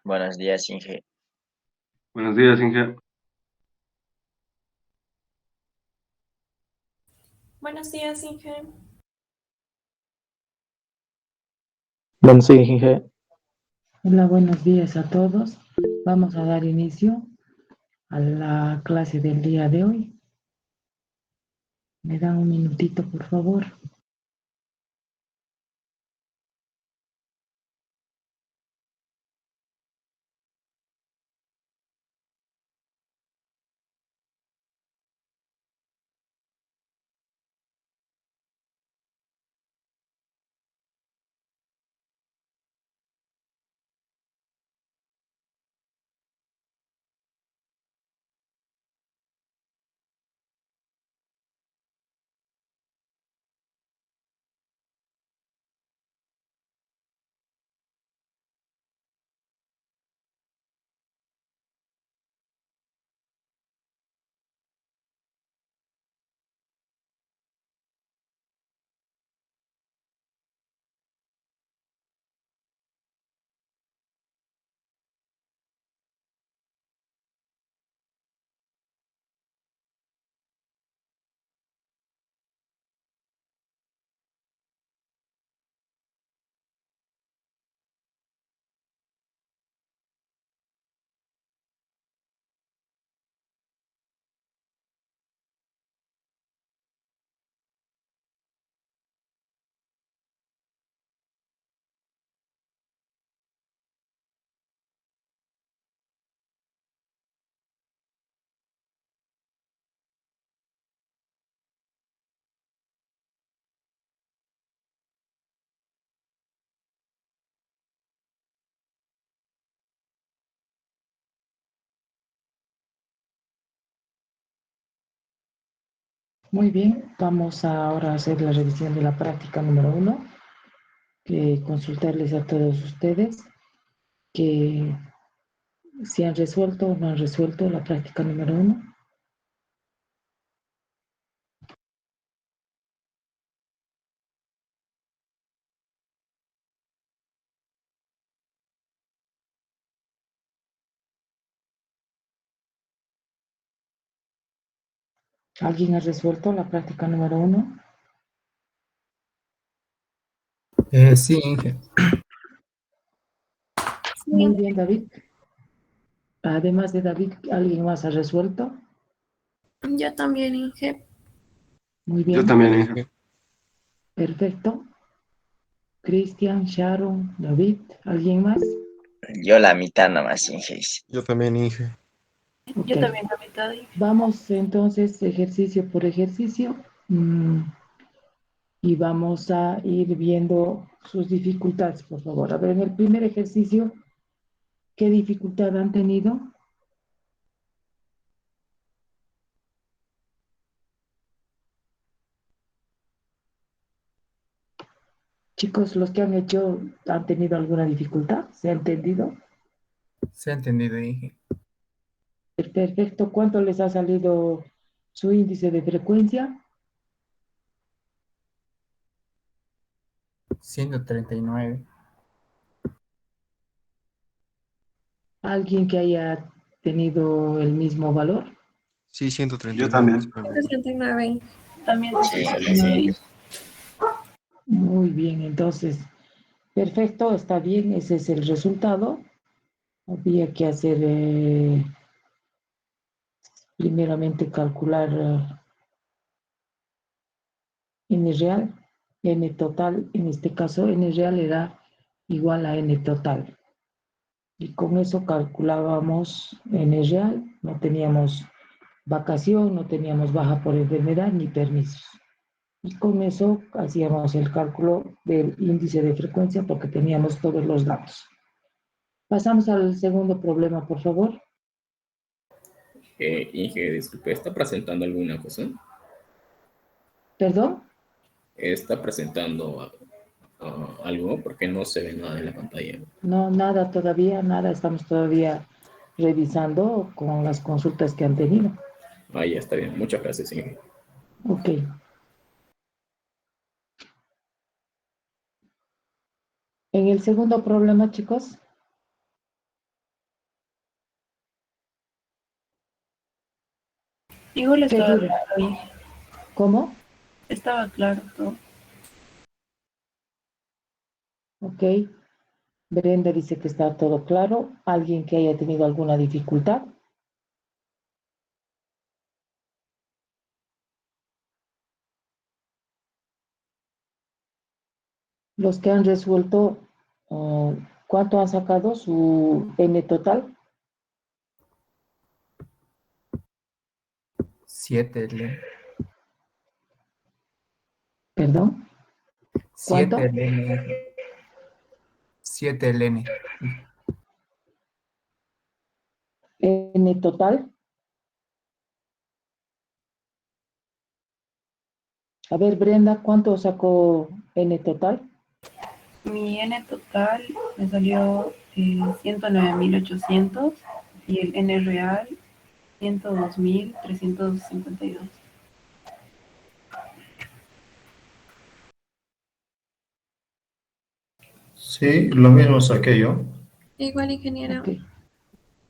Buenos días, Inge. Buenos días, Inge. Buenos días, Inge. Buenos días, Inge. Hola, buenos días a todos. Vamos a dar inicio a la clase del día de hoy. ¿Me dan un minutito, por favor? Muy bien, vamos ahora a hacer la revisión de la práctica número 1, que consultarles a todos ustedes que si han resuelto o no han resuelto la práctica número 1. ¿Alguien ha resuelto la práctica número 1? Sí, Inge. Muy Sí, bien, David. Además de David, ¿alguien más ha resuelto? yo también, Inge. Muy Yo bien, también, Inge. perfecto. Cristian, Sharon, David, ¿alguien más? Yo la mitad nomás, Inge. Yo también, Inge. Ok, Yo también la mitad, Inge. vamos entonces ejercicio por ejercicio y vamos a ir viendo sus dificultades, por favor. A ver, en el primer ejercicio, ¿qué dificultad han tenido? Chicos, los que han hecho, ¿han tenido alguna dificultad? ¿Se ha entendido? Se ha entendido, Inge. Perfecto. ¿Cuánto les ha salido su índice de frecuencia? 139. ¿Alguien que haya tenido el mismo valor? Sí, Yo 139 más también. o menos. 69. También Sí, dice Inge, sí. 69. Muy bien, entonces, perfecto, está bien, ese es el resultado. Había que hacer, primeramente, calcular n real, n total, en este caso n real era igual a n total. Y con eso calculábamos n real, no teníamos vacación, no teníamos baja por enfermedad ni permisos. Y con eso hacíamos el cálculo del índice de frecuencia porque teníamos todos los datos. Pasamos al segundo problema, por favor. Inge, disculpe, ¿está presentando alguna cosa? ¿Perdón? ¿Está presentando algo? Porque no se ve nada en la pantalla. No, nada todavía, nada. Estamos todavía revisando con las consultas que han tenido. Ah, ya está bien. Muchas gracias, Inge. Ok. En el segundo problema, chicos, Igual ¿Qué estaba digo? claro, Inge. ¿Cómo? Estaba claro todo. Ok. Brenda dice que está todo claro. ¿Alguien que haya tenido alguna dificultad? Los que han resuelto, ¿cuánto han sacado su N total? 7, Elena. Perdón, 7, ¿cuánto? Elena, Inge. 7, Elena. N total. A ver, Brenda, ¿cuánto sacó N total? Mi N total me salió 109.800 y el N real 102.352. Sí, lo mismo saqué yo. Igual, ingeniero. Ok,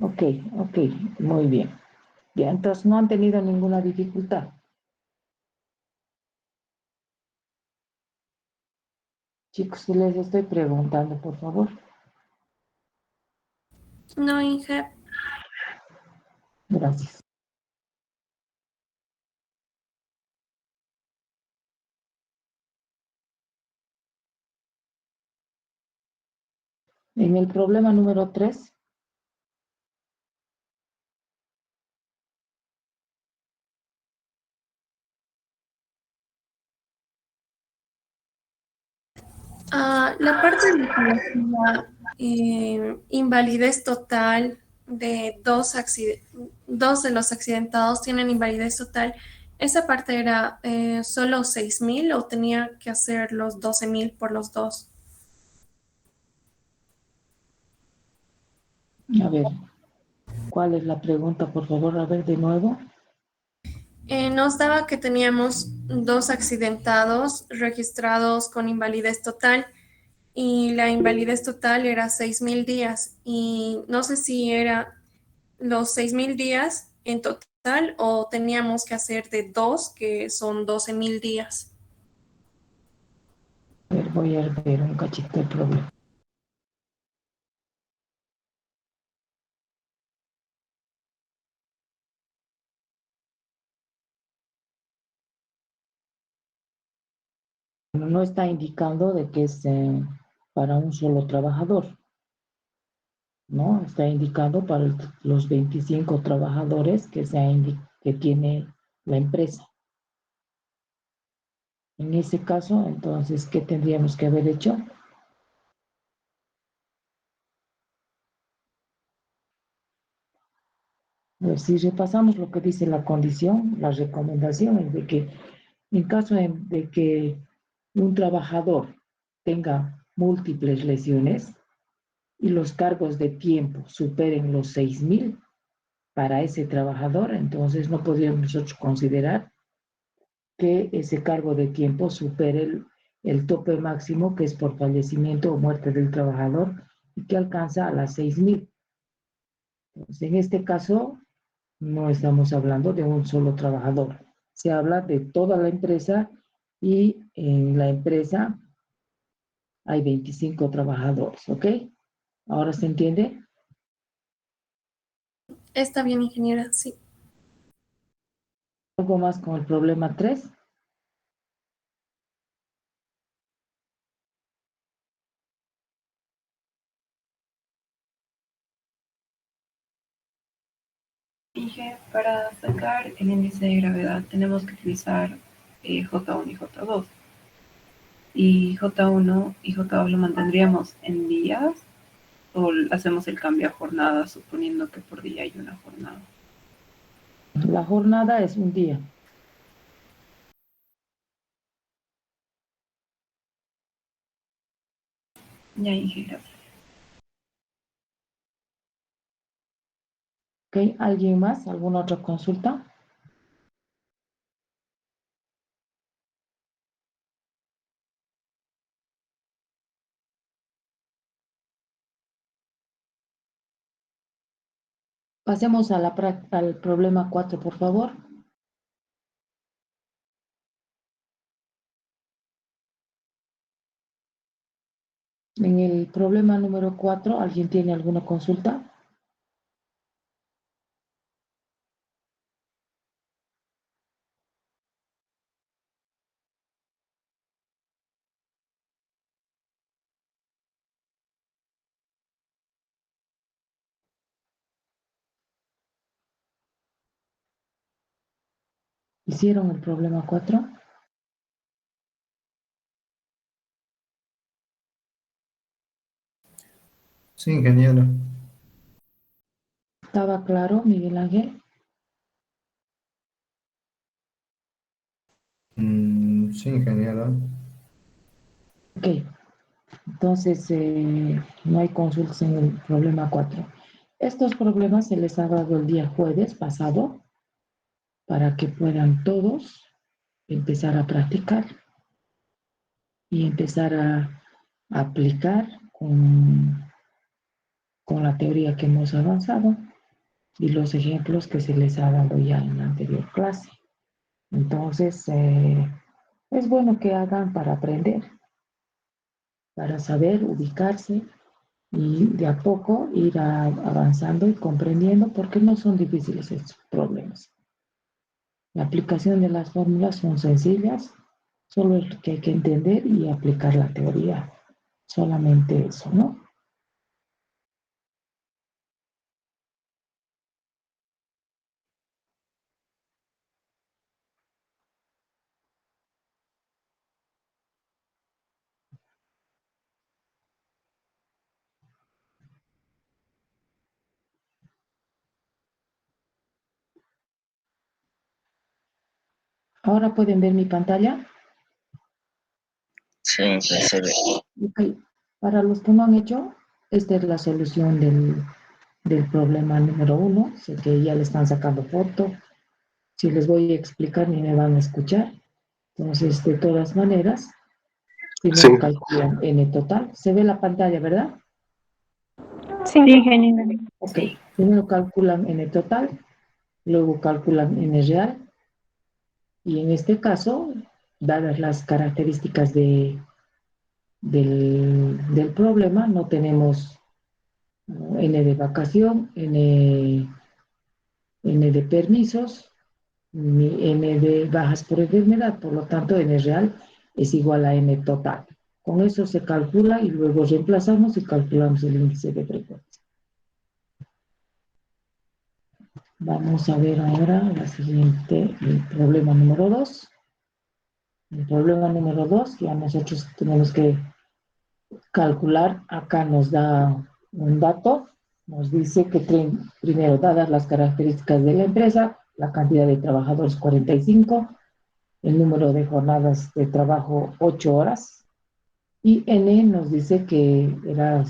ok, ok, muy bien. Ya, entonces no han tenido ninguna dificultad. Chicos, les estoy preguntando, por favor. No, Inge. Gracias. En el problema número 3, La parte de la invalidez total de dos de los accidentados tienen invalidez total. ¿Esa parte era solo 6.000 o tenía que hacer los 12.000 por los dos? a ver, ¿cuál es la pregunta, por favor? A ver, de nuevo. Nos daba que teníamos dos accidentados registrados con invalidez total y la invalidez total era 6.000 días y no sé si era los 6.000 días en total o teníamos que hacer de dos, que son 12.000 días. A ver, voy a ver un cachito el problema. No está indicando de que es para un solo trabajador, ¿no? Está indicando para los 25 trabajadores que tiene la empresa. En ese caso, entonces, ¿qué tendríamos que haber hecho? A ver, si repasamos lo que dice la condición, la recomendación es de que en caso de que un trabajador tenga múltiples lesiones y los cargos de tiempo superen los 6.000 para ese trabajador, entonces no podríamos nosotros considerar que ese cargo de tiempo supere el tope máximo que es por fallecimiento o muerte del trabajador y que alcanza a las 6.000. Entonces, en este caso, no estamos hablando de un solo trabajador. Se habla de toda la empresa y en la empresa hay 25 trabajadores, ¿ok? ¿Ahora se entiende? Está bien, ingeniera, sí. ¿Algo más con el problema 3? Dije, para sacar el índice de gravedad tenemos que utilizar J1 y J2. Y J1 y J2 lo mantendríamos en días o hacemos el cambio a jornada suponiendo que por día hay una jornada. La jornada es un día. Ya, ingeniera. ¿Ok? ¿Alguien más? ¿Alguna otra consulta? Pasemos a al problema 4, por favor. En el problema número 4, ¿alguien tiene alguna consulta? ¿Hicieron el problema 4? Sí, ingeniero. ¿Estaba claro, Miguel Ángel? Sí, ingeniero. Ok, entonces no hay consultas en el problema 4. Estos problemas se les ha dado el día jueves pasado para que puedan todos empezar a practicar y empezar a aplicar con la teoría que hemos avanzado y los ejemplos que se les ha dado ya en la anterior clase. Entonces, es bueno que hagan para aprender, para saber ubicarse y de a poco ir avanzando y comprendiendo por qué no son difíciles estos problemas. La aplicación de las fórmulas son sencillas, solo es que hay que entender y aplicar la teoría. Solamente eso, ¿no? Ahora pueden ver mi pantalla. Sí, Inge, se ve. Ok. Para los que no han hecho, esta es la solución del problema número 1. Sé que ya le están sacando foto. Si les voy a explicar, ni me van a escuchar. Entonces, de todas maneras, Sí, primero calculan n total. Se ve la pantalla, ¿verdad? Sí, ingeniero. Ok. Sí. Primero calculan n total, luego calculan n real. Y en este caso, dadas las características del problema, no tenemos n de vacación, n de permisos, ni n de bajas por enfermedad, por lo tanto n real es igual a n total. Con eso se calcula y luego reemplazamos y calculamos el índice de frecuencia. Vamos a ver ahora la siguiente, el problema número 2. El problema número 2, ya nosotros tenemos que calcular, acá nos da un dato, nos dice que primero, dadas las características de la empresa, la cantidad de trabajadores 45, el número de jornadas de trabajo 8 horas, y N nos dice que era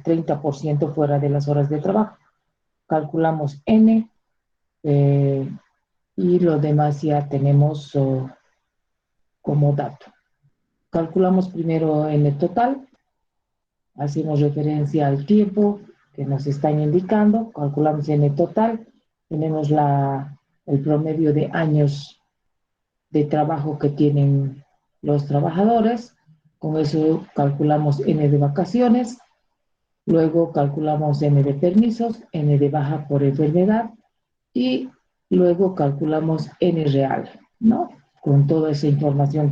30% fuera de las horas de trabajo. Calculamos N y lo demás ya tenemos como dato. Calculamos primero N total, hacemos referencia al tiempo que nos están indicando, calculamos N total, tenemos el promedio de años de trabajo que tienen los trabajadores, con eso calculamos N de vacaciones, luego calculamos N de permisos, N de baja por enfermedad y luego calculamos N real, ¿no? Con toda esa información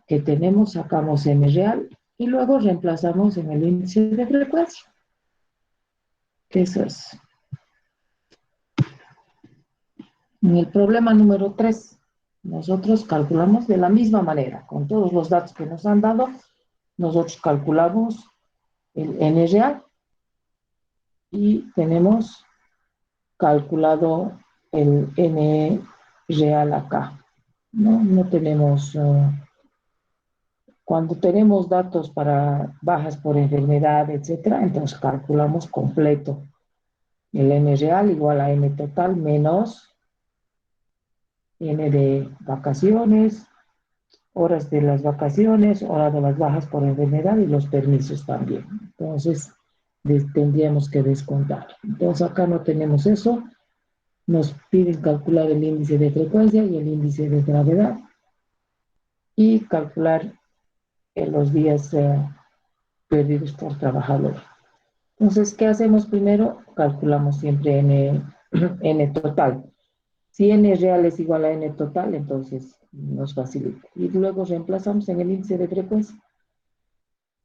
que tenemos, sacamos N real y luego reemplazamos en el índice de frecuencia. Eso es. En el problema número 3, nosotros calculamos de la misma manera, con todos los datos que nos han dado, nosotros calculamos el N real y tenemos calculado el N real acá. No tenemos, cuando tenemos datos para bajas por enfermedad, etcétera, entonces calculamos completo. El N real igual a N total menos N de vacaciones, horas de las vacaciones, horas de las bajas por enfermedad y los permisos también. Entonces, tendríamos que descontar. Entonces, acá no tenemos eso. Nos piden calcular el índice de frecuencia y el índice de gravedad y calcular en los días perdidos por trabajador. Entonces, ¿qué hacemos primero? Calculamos siempre N total. Si N real es igual a N total, entonces nos facilita. Y luego reemplazamos en el índice de frecuencia.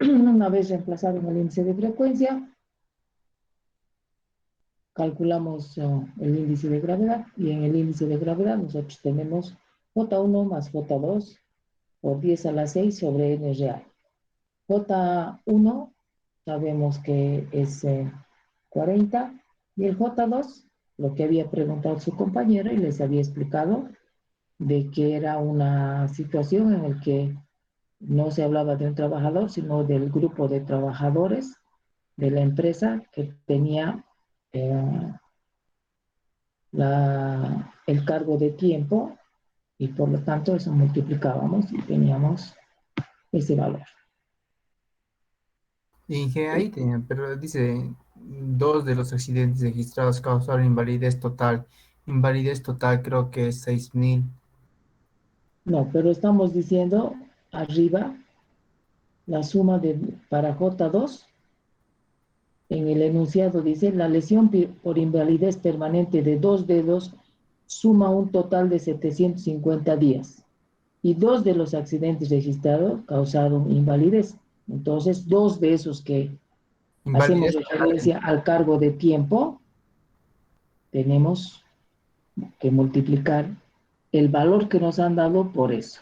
Una vez reemplazado en el índice de frecuencia, calculamos el índice de gravedad. Y en el índice de gravedad nosotros tenemos J1 más J2 por 10 a la 6 sobre N real. J1 sabemos que es 40 y el J2, lo que había preguntado su compañero y les había explicado de que era una situación en la que no se hablaba de un trabajador, sino del grupo de trabajadores de la empresa que tenía eh, el cargo de tiempo y por lo tanto eso multiplicábamos y teníamos ese valor. Y que ahí tenía, pero dice, dos de los accidentes registrados causaron invalidez total. Invalidez total creo que es 6.000. No, pero estamos diciendo arriba la suma para J2. En el enunciado dice, la lesión por invalidez permanente de 2 dedos suma un total de 750 días. Y 2 de los accidentes registrados causaron invalidez. Entonces, 2 de esos que hacemos Invalidez total. referencia al cargo de tiempo, tenemos que multiplicar el valor que nos han dado por eso.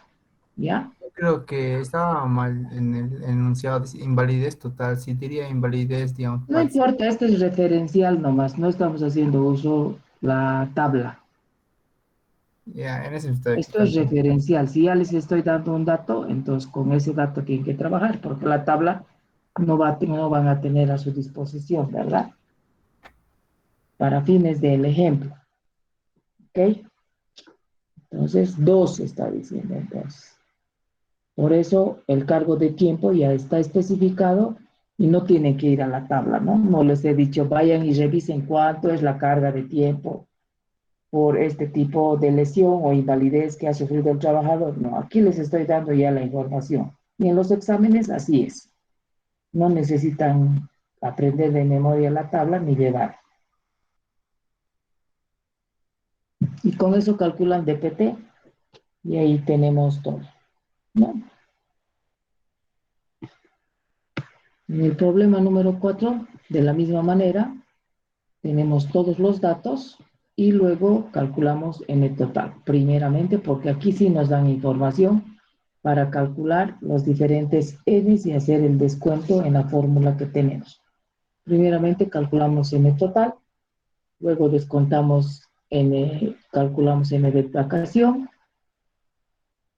¿Ya? Yo creo que estaba mal en el enunciado, dice invalidez total. Si diría invalidez, digamos, No importa, este es referencial nomás, no estamos haciendo uso la tabla. ya, en eso estoy Esto es equivocando. referencial. Si ya les estoy dando un dato, entonces con ese dato tienen que trabajar, porque la tabla no van a tener a su disposición, ¿verdad? Para fines del ejemplo. ¿Ok? Entonces, 2 está diciendo entonces. Por eso el cargo de tiempo ya está especificado y no tienen que ir a la tabla, ¿no? No les he dicho, vayan y revisen cuánto es la carga de tiempo por este tipo de lesión o invalidez que ha sufrido el trabajador. No, aquí les estoy dando ya la información. Y en los exámenes así es. No necesitan aprender de memoria la tabla ni llevar. Y con eso calculan DPT y ahí tenemos todo, ¿no? En el problema número 4, de la misma manera, tenemos todos los datos y luego calculamos N total. Primeramente, porque aquí sí nos dan información para calcular los diferentes N's y hacer el descuento en la fórmula que tenemos. Primeramente calculamos N total, luego descontamos calculamos N de vacación,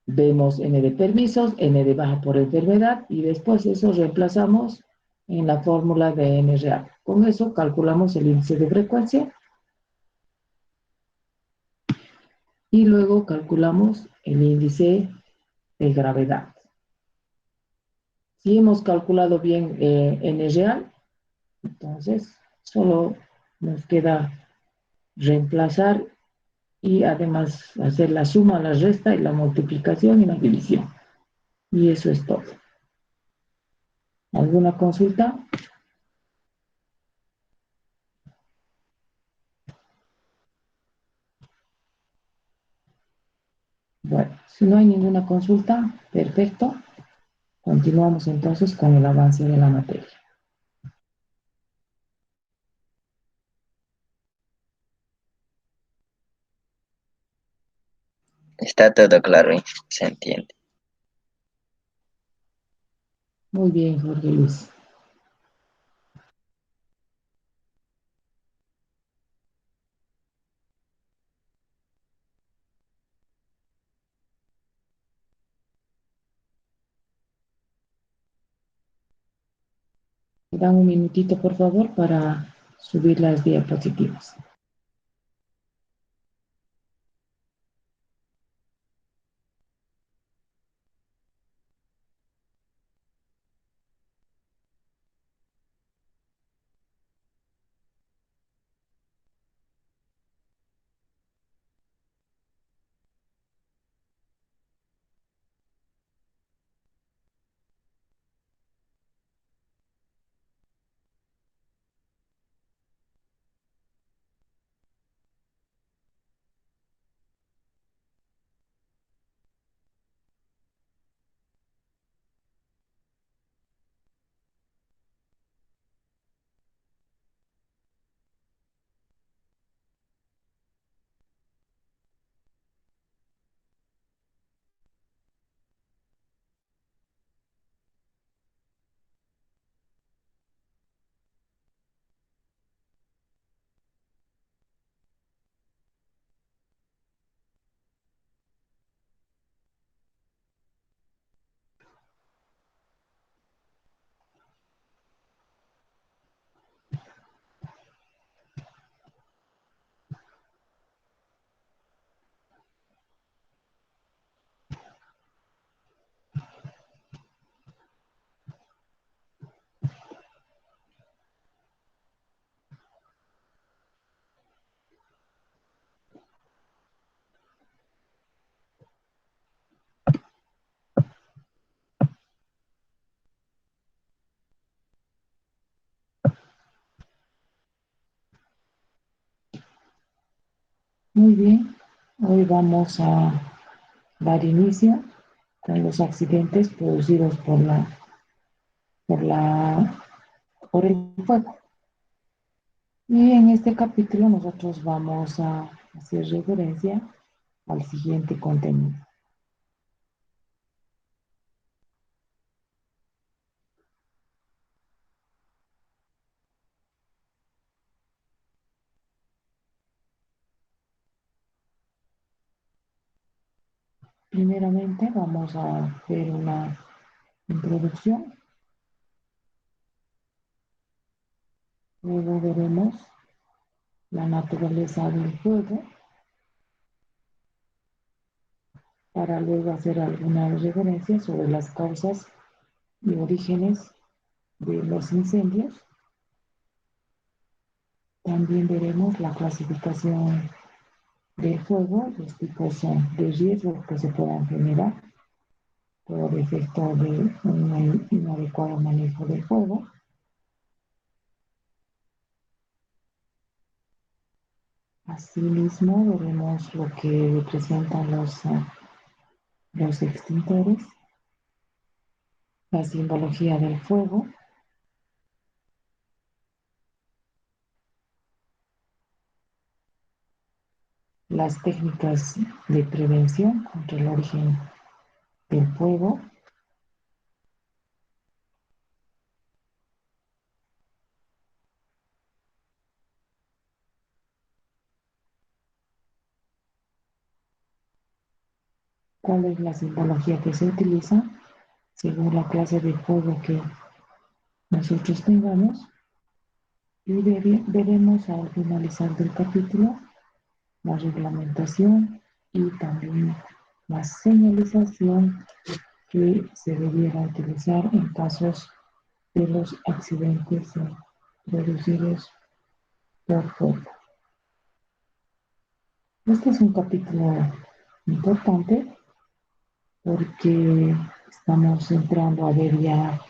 vemos N de permisos, N de baja por enfermedad y después eso reemplazamos en la fórmula de N real. Con eso calculamos el índice de frecuencia y luego calculamos el índice de gravedad. Si hemos calculado bien N real, entonces solo nos queda reemplazar y además hacer la suma, la resta y la multiplicación y la división. Y eso es todo. ¿Alguna consulta? Bueno, si no hay ninguna consulta, perfecto. Continuamos entonces con el avance de la materia. Está todo claro, se entiende. Muy bien, Jorge Luis. Me dan un minutito, por favor, para subir las diapositivas. Muy bien, hoy vamos a dar inicio con los accidentes producidos por la, por el fuego. Y en este capítulo nosotros vamos a hacer referencia al siguiente contenido. Primeramente vamos a ver una introducción, luego veremos la naturaleza del fuego, para luego hacer algunas referencias sobre las causas y orígenes de los incendios. También veremos la clasificación del fuego, los tipos de riesgos que se puedan generar por efecto de un inadecuado manejo del fuego. Asimismo, veremos lo que representan los extintores, la simbología del fuego, las técnicas de prevención contra el origen del fuego, cuál es la simbología que se utiliza según la clase de fuego que nosotros tengamos, y veremos al finalizar del capítulo la reglamentación y también la señalización que se debiera utilizar en casos de los accidentes producidos por fuego. Este es un capítulo importante porque estamos entrando a ver ya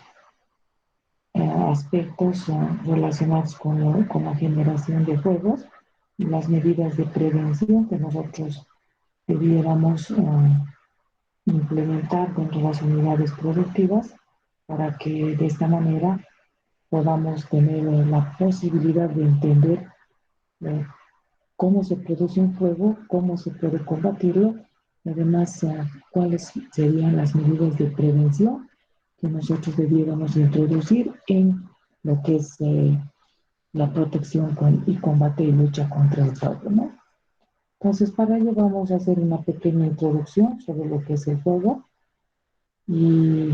aspectos relacionados con la generación de fuegos y las medidas de prevención que nosotros debiéramos implementar dentro de las unidades productivas para que de esta manera podamos tener la posibilidad de entender cómo se produce un fuego, cómo se puede combatirlo, y además cuáles serían las medidas de prevención que nosotros debiéramos introducir en lo que es la protección y combate y lucha contra el fuego, ¿no? Entonces, para ello vamos a hacer una pequeña introducción sobre lo que es el fuego y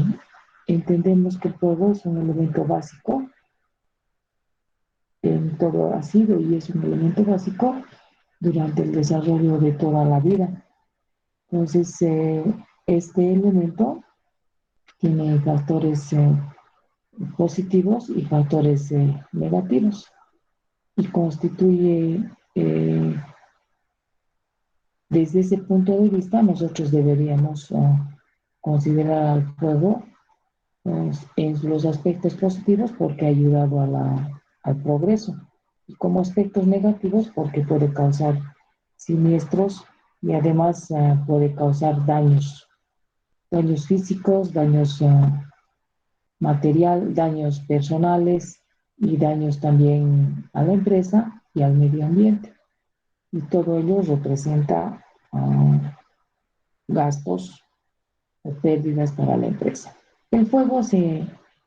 entendemos que el fuego es un elemento básico en todo ha sido y es un elemento básico durante el desarrollo de toda la vida. Entonces, este elemento tiene factores positivos y factores negativos y constituye, desde ese punto de vista, nosotros deberíamos considerar al fuego en los aspectos positivos porque ha ayudado al progreso, y como aspectos negativos porque puede causar siniestros y además puede causar daños físicos, daños material, daños personales y daños también a la empresa y al medio ambiente. Y todo ello representa gastos o pérdidas para la empresa. El fuego,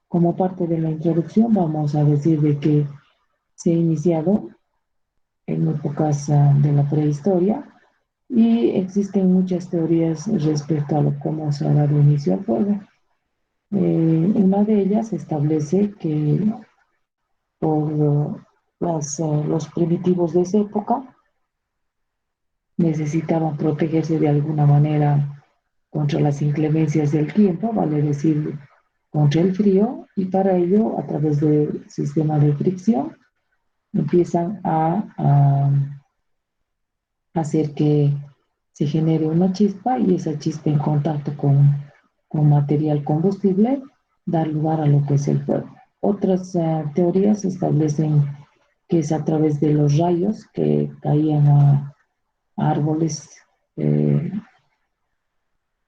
como parte de la introducción, vamos a decir de que se ha iniciado en épocas de la prehistoria y existen muchas teorías respecto a cómo se ha dado inicio al fuego. Una de ellas establece que por los primitivos de esa época necesitaban protegerse de alguna manera contra las inclemencias del tiempo, vale decir, contra el frío, y para ello, a través del sistema de fricción, empiezan a hacer que se genere una chispa y esa chispa en contacto con material combustible da lugar a lo que es el fuego. Otras teorías establecen que es a través de los rayos que caían árboles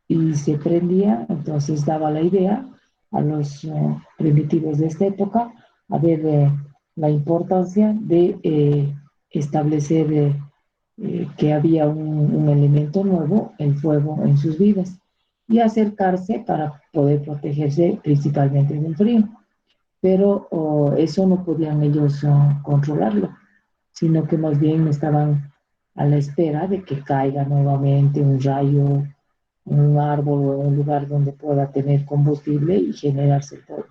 y se prendía, entonces daba la idea a los primitivos de esta época a ver la importancia de establecer que había un elemento nuevo, el fuego, en sus vidas y acercarse para poder protegerse principalmente del frío. Pero eso no podían ellos controlarlo, sino que más bien estaban a la espera de que caiga nuevamente un rayo, un árbol o un lugar donde pueda tener combustible y generarse el fuego.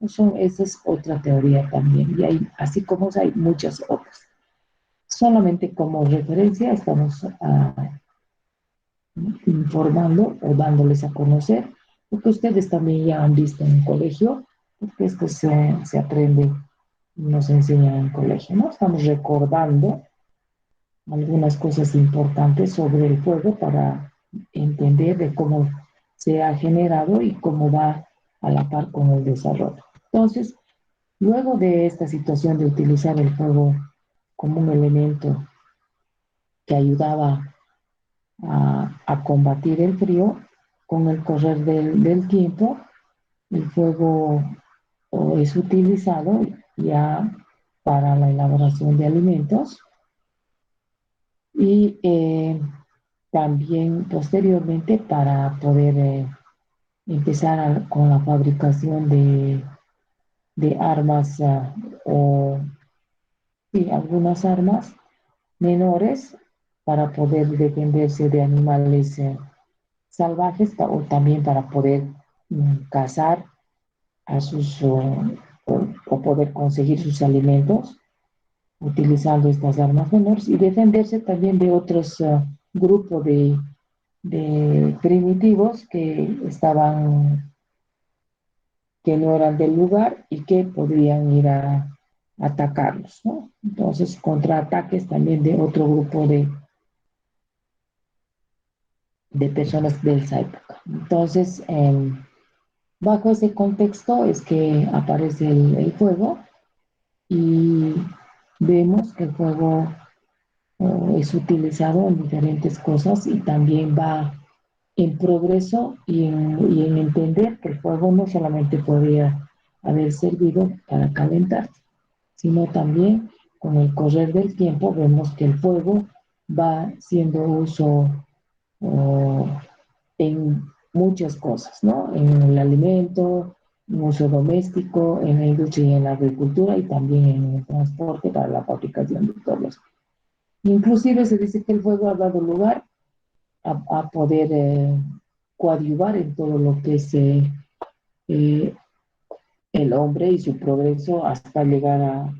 Esa es otra teoría también, y hay, así como hay muchas otras. Solamente como referencia estamos informando o dándoles a conocer, porque ustedes también ya han visto en el colegio, porque esto se aprende, nos enseña en el colegio, ¿no? Estamos recordando algunas cosas importantes sobre el fuego para entender de cómo se ha generado y cómo va a la par con el desarrollo. Entonces, luego de esta situación de utilizar el fuego como un elemento que ayudaba a combatir el frío, con el correr del tiempo, el fuego es utilizado ya para la elaboración de alimentos y también posteriormente para poder empezar con la fabricación de armas o sí, algunas armas menores para poder defenderse de animales salvajes o también para poder cazar a sus o poder conseguir sus alimentos utilizando estas armas menores y defenderse también de otros grupos de primitivos que no eran del lugar y que podrían ir a atacarlos, ¿no? Entonces, contraataques también de otro grupo de personas de esa época. Entonces, bajo ese contexto es que aparece el fuego y vemos que el fuego es utilizado en diferentes cosas y también va en progreso y en entender que el fuego no solamente podría haber servido para calentar, sino también con el correr del tiempo vemos que el fuego va siendo uso en muchas cosas, ¿no? En el alimento, en uso doméstico, en la industria y en la agricultura y también en el transporte para la fabricación de todos los. Inclusive se dice que el fuego ha dado lugar a poder coadyuvar en todo lo que es el hombre y su progreso hasta llegar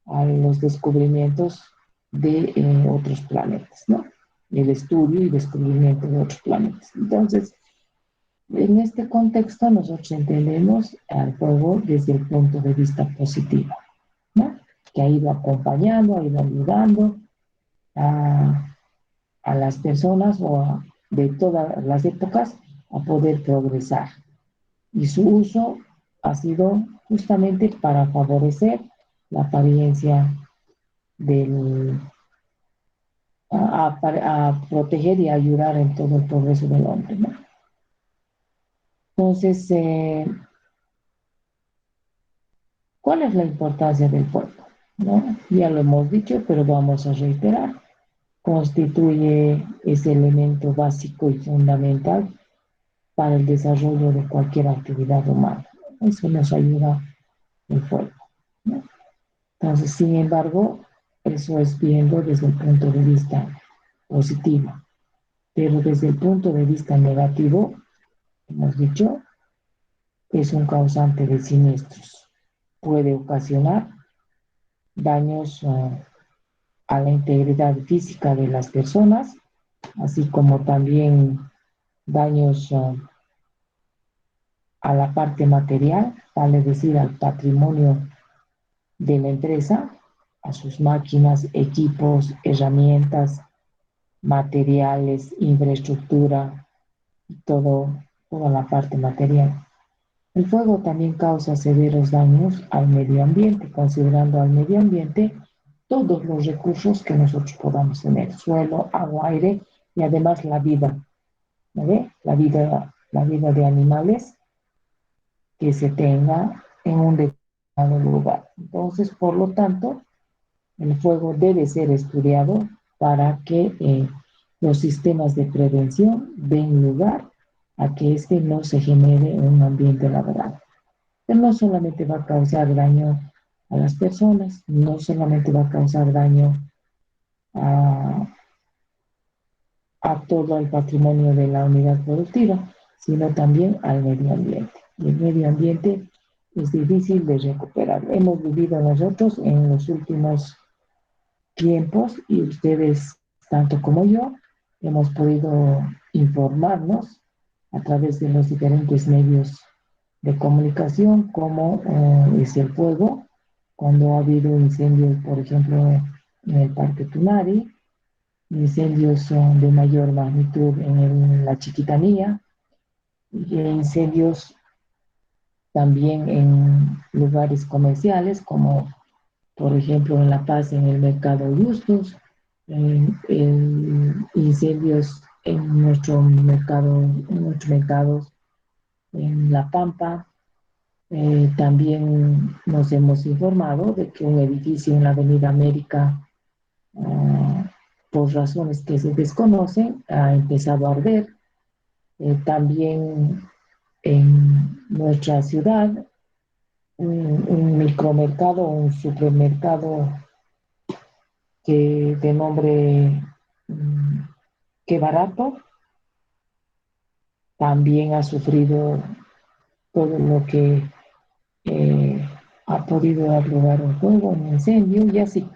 a los descubrimientos de otros planetas, ¿no? El estudio y descubrimiento de otros planetas. Entonces, en este contexto nosotros entendemos al fuego desde el punto de vista positivo, ¿no? Que ha ido acompañando, ha ido ayudando a las personas de todas las épocas a poder progresar. Y su uso ha sido justamente para favorecer la apariencia a proteger y ayudar en todo el progreso del hombre, ¿no? Entonces, ¿cuál es la importancia del fuego? ¿No? Ya lo hemos dicho, pero vamos a reiterar. Constituye ese elemento básico y fundamental para el desarrollo de cualquier actividad humana. Eso nos ayuda el fuego, ¿no? Entonces, sin embargo, eso es viendo desde el punto de vista positivo, pero desde el punto de vista negativo, hemos dicho, es un causante de siniestros. Puede ocasionar daños a la integridad física de las personas, así como también daños a la parte material, vale decir, al patrimonio de la empresa, a sus máquinas, equipos, herramientas, materiales, infraestructura, toda la parte material. El fuego también causa severos daños al medio ambiente, considerando al medio ambiente todos los recursos que nosotros podamos tener, suelo, agua, aire y además la vida, ¿vale? La vida de animales que se tenga en un determinado lugar. Entonces, por lo tanto, el fuego debe ser estudiado para que los sistemas de prevención den lugar a que este no se genere en un ambiente laboral. Pero no solamente va a causar daño a las personas, no solamente va a causar daño a, a todo el patrimonio de la unidad productiva, sino también al medio ambiente. Y el medio ambiente es difícil de recuperar. Hemos vivido nosotros en los últimos tiempos y ustedes, tanto como yo, hemos podido informarnos a través de los diferentes medios de comunicación cómo es el fuego cuando ha habido incendios, por ejemplo, en el Parque Tunari, incendios de mayor magnitud en la Chiquitanía, y incendios también en lugares comerciales como por ejemplo en La Paz en el mercado Justus, incendios en nuestro mercado, en La Pampa. También nos hemos informado de que un edificio en la Avenida América, por razones que se desconocen, ha empezado a arder. También en nuestra ciudad, un micromercado, un supermercado que de nombre Qué Barato, también ha sufrido todo lo que ha podido dar lugar a un fuego, un incendio y así.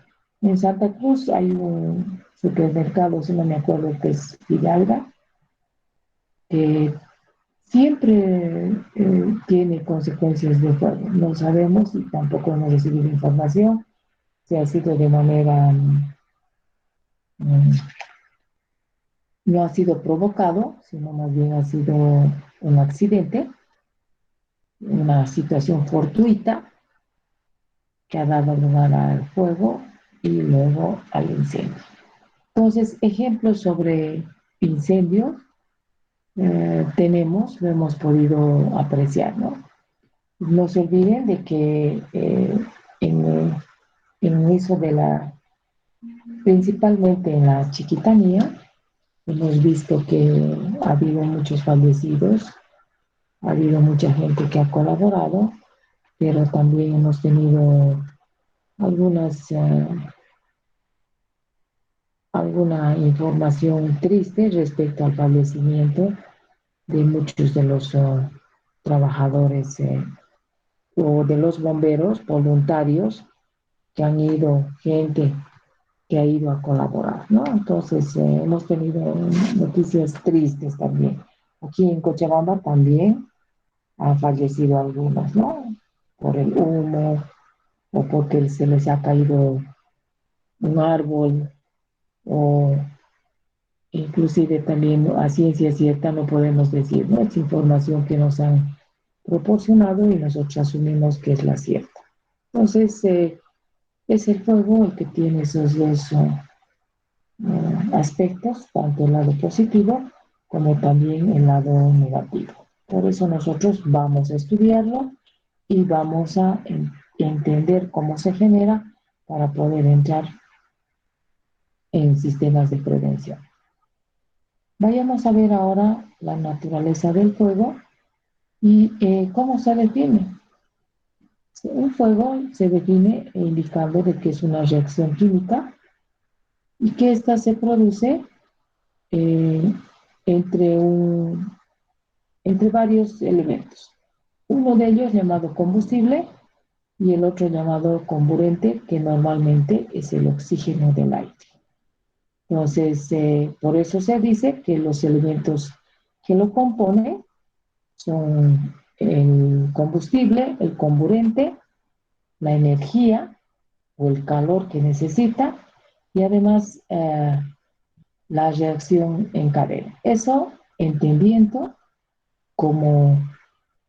En Santa Cruz hay un supermercado, si no me acuerdo, que es Fidalga, que siempre tiene consecuencias de fuego. No sabemos y tampoco hemos recibido información si ha sido de manera, no ha sido provocado, sino más bien ha sido un accidente, una situación fortuita que ha dado lugar al fuego y luego al incendio. Entonces, ejemplos sobre incendios tenemos, lo hemos podido apreciar, ¿no? No se olviden de que en el inicio principalmente en la Chiquitanía, hemos visto que ha habido muchos fallecidos, ha habido mucha gente que ha colaborado, pero también hemos tenido alguna información triste respecto al fallecimiento de muchos de los trabajadores o de los bomberos voluntarios que han ido, gente que ha ido a colaborar, ¿no? Entonces, hemos tenido noticias tristes también. Aquí en Cochabamba también han fallecido algunos, ¿no? Por el humo o porque se les ha caído un árbol o inclusive también a ciencia cierta no podemos decir, ¿no? Es información que nos han proporcionado y nosotros asumimos que es la cierta. Entonces, es el fuego el que tiene esos dos aspectos, tanto el lado positivo como también el lado negativo. Por eso nosotros vamos a estudiarlo y vamos a entender cómo se genera para poder entrar en sistemas de prevención. Vayamos a ver ahora la naturaleza del fuego y cómo se define. Un fuego se define indicando de que es una reacción química y que ésta se produce eh, entre, entre varios elementos. Uno de ellos llamado combustible y el otro llamado comburente, que normalmente es el oxígeno del aire. Entonces, por eso se dice que los elementos que lo componen son el combustible, el comburente, la energía o el calor que necesita y además la reacción en cadena. Eso entendiendo como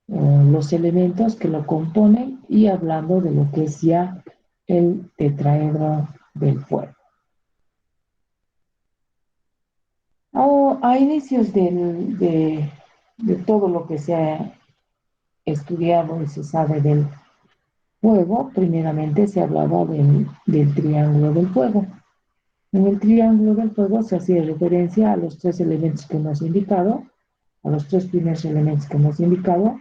los elementos que lo componen y hablando de lo que es ya el tetraedro del fuego. A inicios de todo lo que se ha estudiado y se sabe del fuego, primeramente se hablaba del triángulo del fuego. En el triángulo del fuego se hacía referencia a los tres elementos que hemos indicado, a los tres primeros elementos que hemos indicado,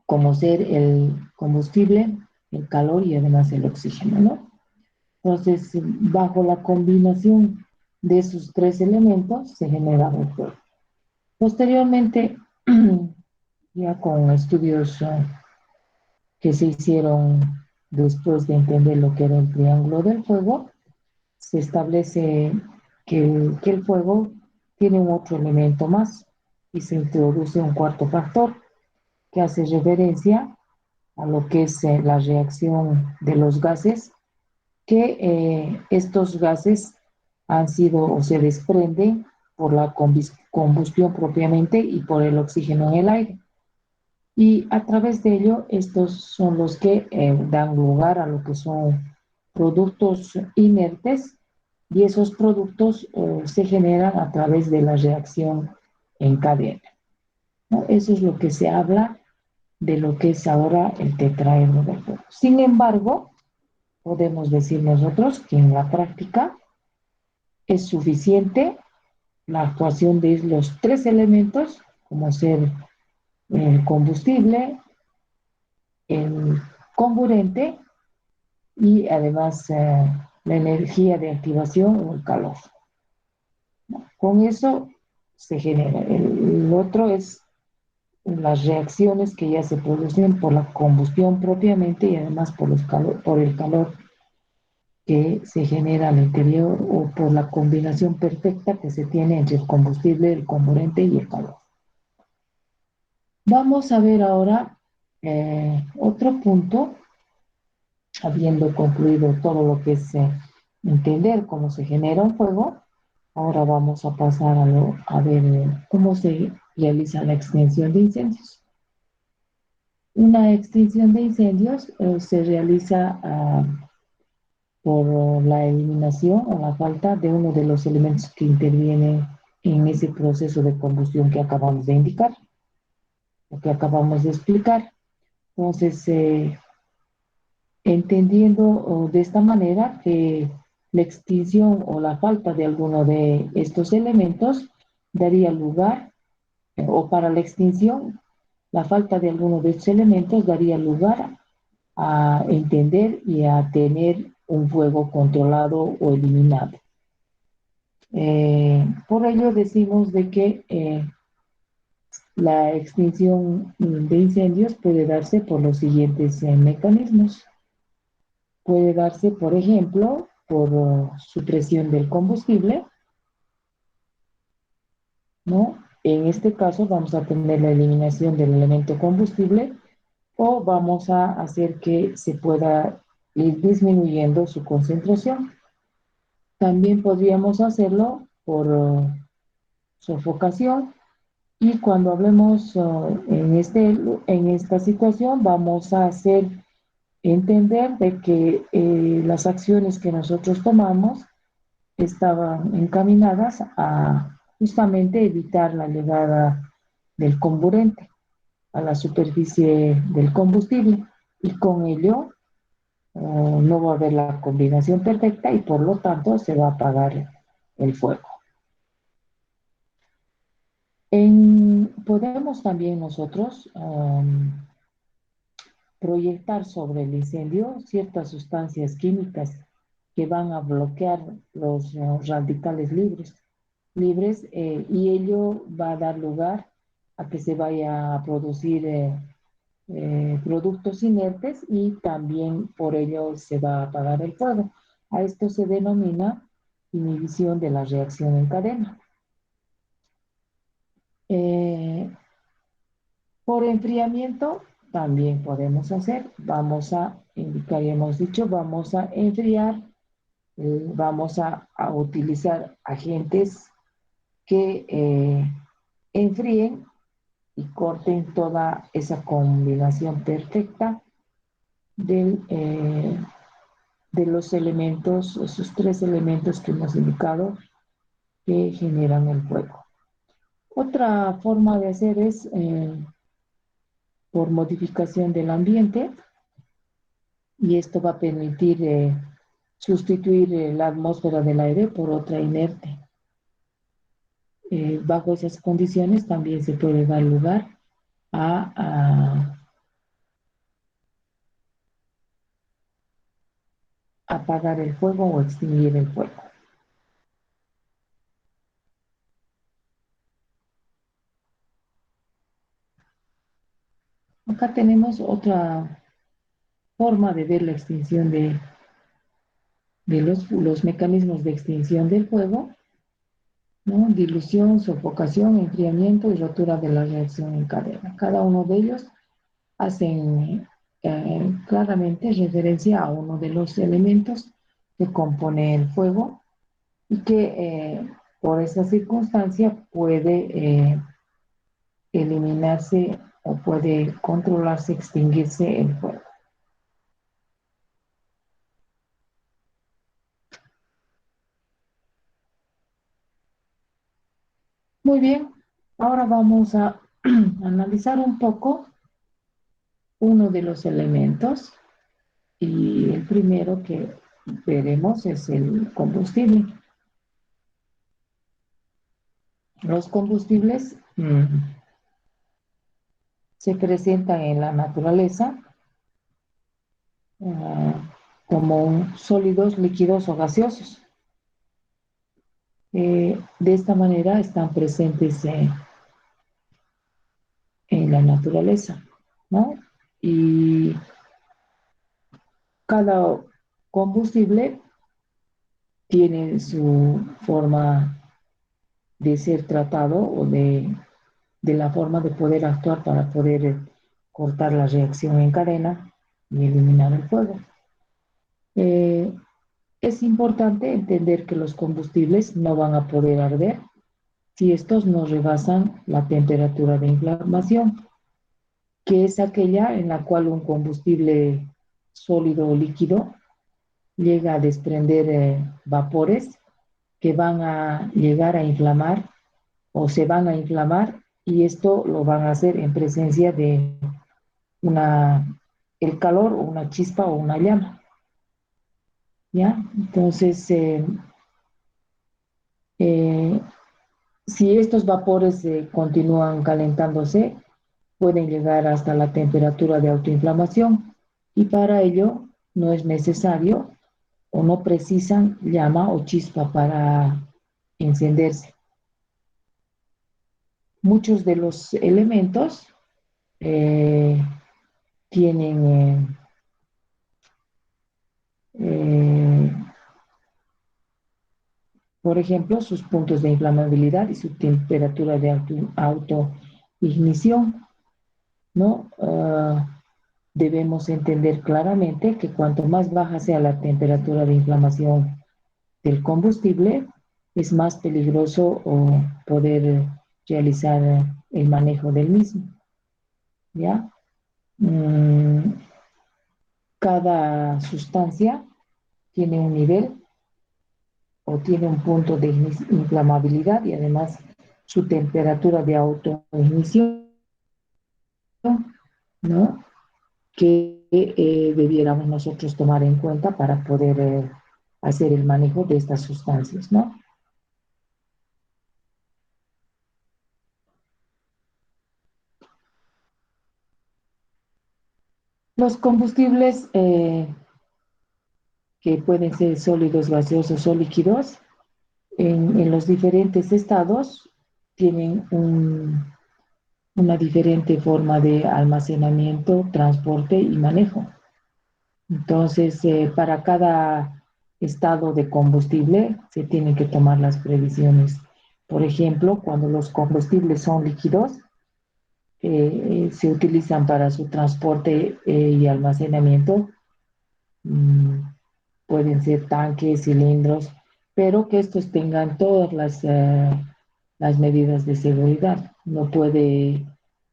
como ser el combustible, el calor y además el oxígeno, ¿no? Entonces, bajo la combinación de esos tres elementos se genera el fuego. Posteriormente, ya con estudios que se hicieron después de entender lo que era el triángulo del fuego, se establece que el fuego tiene un otro elemento más y se introduce un cuarto factor que hace referencia a lo que es la reacción de los gases, que estos gases han sido o se desprenden por la combustión propiamente y por el oxígeno en el aire. Y a través de ello, estos son los que dan lugar a lo que son productos inertes, y esos productos se generan a través de la reacción en cadena, ¿no? Eso es lo que se habla de lo que es ahora el tetraedro del fuego. Sin embargo, podemos decir nosotros que en la práctica es suficiente la actuación de los tres elementos, como ser el combustible, el comburente y además la energía de activación o el calor. Con eso se genera. El otro es las reacciones que ya se producen por la combustión propiamente y además por el calor que se genera al interior o por la combinación perfecta que se tiene entre el combustible, el comburente y el calor. Vamos a ver ahora otro punto, habiendo concluido todo lo que es entender cómo se genera un fuego. Ahora vamos a pasar a ver cómo se realiza la extinción de incendios. Una extinción de incendios se realiza por la eliminación o la falta de uno de los elementos que intervienen en ese proceso de combustión que acabamos de indicar, o que acabamos de explicar. Entonces, entendiendo de esta manera que la extinción o la falta de alguno de estos elementos daría lugar, o para la extinción, la falta de alguno de estos elementos daría lugar a entender y a tener un fuego controlado o eliminado. Por ello decimos de que la extinción de incendios puede darse por los siguientes mecanismos. Puede darse, por ejemplo, por supresión del combustible, ¿no? En este caso vamos a tener la eliminación del elemento combustible, o vamos a hacer que se pueda ir disminuyendo su concentración. También podríamos hacerlo por sofocación, y cuando hablemos en esta situación vamos a hacer entender de que las acciones que nosotros tomamos estaban encaminadas a justamente evitar la llegada del comburente a la superficie del combustible, y con ello no va a haber la combinación perfecta y por lo tanto se va a apagar el fuego. Podemos también nosotros proyectar sobre el incendio ciertas sustancias químicas que van a bloquear los radicales libres, y ello va a dar lugar a que se vaya a producir productos inertes, y también por ello se va a apagar el fuego. A esto se denomina inhibición de la reacción en cadena. Por enfriamiento también podemos hacer, vamos a indicar, ya hemos dicho, vamos a enfriar, vamos a utilizar agentes que enfríen y corten toda esa combinación perfecta del de los elementos, esos tres elementos que hemos indicado que generan el fuego. Otra forma de hacer es por modificación del ambiente, y esto va a permitir sustituir la atmósfera del aire por otra inerte. Bajo esas condiciones también se puede dar lugar a apagar el fuego o extinguir el fuego. Acá tenemos otra forma de ver la extinción de los mecanismos de extinción del fuego, ¿no? Dilución, sofocación, enfriamiento y rotura de la reacción en cadena. Cada uno de ellos hacen claramente referencia a uno de los elementos que compone el fuego y que por esa circunstancia puede eliminarse o puede controlarse, extinguirse el fuego. Muy bien, ahora vamos a analizar un poco uno de los elementos, y el primero que veremos es el combustible. Los combustibles se presentan en la naturaleza como sólidos, líquidos o gaseosos. De esta manera están presentes en la naturaleza, ¿no? Y cada combustible tiene su forma de ser tratado o de la forma de poder actuar para poder cortar la reacción en cadena y eliminar el fuego. Es importante entender que los combustibles no van a poder arder si estos no rebasan la temperatura de inflamación, que es aquella en la cual un combustible sólido o líquido llega a desprender vapores que van a llegar a inflamar o se van a inflamar, y esto lo van a hacer en presencia de el calor o una chispa o una llama. ¿Ya? Entonces, si estos vapores continúan calentándose, pueden llegar hasta la temperatura de autoinflamación, y para ello no es necesario o no precisan llama o chispa para encenderse. Muchos de los elementos tienen por ejemplo, sus puntos de inflamabilidad y su temperatura de autoignición, ¿no? Debemos entender claramente que cuanto más baja sea la temperatura de inflamación del combustible, es más peligroso poder realizar el manejo del mismo, ¿ya? Cada sustancia tiene un nivel o tiene un punto de inflamabilidad y además su temperatura de autoignición, ¿no? Que debiéramos nosotros tomar en cuenta para poder hacer el manejo de estas sustancias, ¿no? Los combustibles que pueden ser sólidos, gaseosos o líquidos, en los diferentes estados tienen una diferente forma de almacenamiento, transporte y manejo. Entonces, para cada estado de combustible se tienen que tomar las previsiones. Por ejemplo, cuando los combustibles son líquidos, se utilizan para su transporte y almacenamiento. Pueden ser tanques, cilindros, pero que estos tengan todas las medidas de seguridad. No puede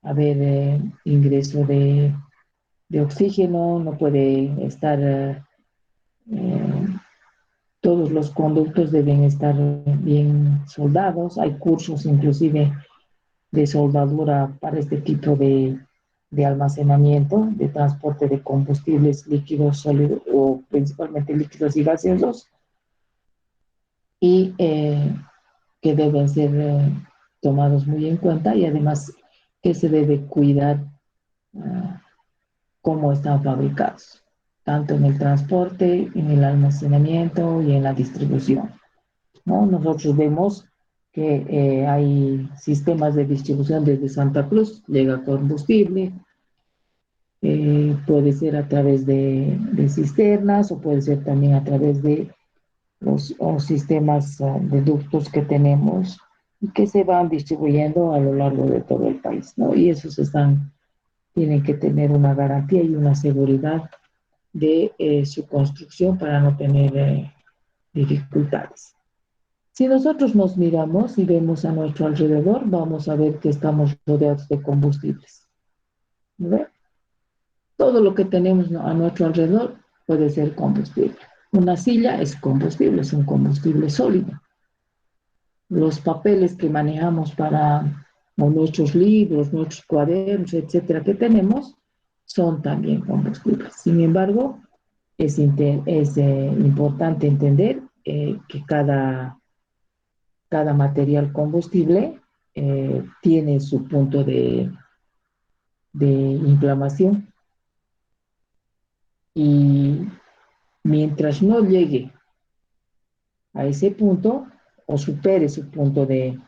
haber ingreso de oxígeno, no puede estar Todos los conductos deben estar bien soldados. Hay cursos inclusive de soldadura para este tipo de almacenamiento, de transporte de combustibles líquidos, sólidos o principalmente líquidos y gaseosos, y que deben ser tomados muy en cuenta, y además que se debe cuidar cómo están fabricados, tanto en el transporte, en el almacenamiento y en la distribución, ¿no? Nosotros vemos que hay sistemas de distribución desde Santa Cruz, llega combustible, puede ser a través de cisternas o puede ser también a través de los sistemas de ductos que tenemos y que se van distribuyendo a lo largo de todo el país, ¿no? Y esos tienen que tener una garantía y una seguridad de su construcción para no tener dificultades. Si nosotros nos miramos y vemos a nuestro alrededor, vamos a ver que estamos rodeados de combustibles, ¿no? Todo lo que tenemos a nuestro alrededor puede ser combustible. Una silla es combustible, es un combustible sólido. Los papeles que manejamos o nuestros libros, nuestros cuadernos, etcétera, que tenemos, son también combustibles. Sin embargo, es importante entender que cada material combustible tiene su punto de inflamación, y mientras no llegue a ese punto o supere su punto de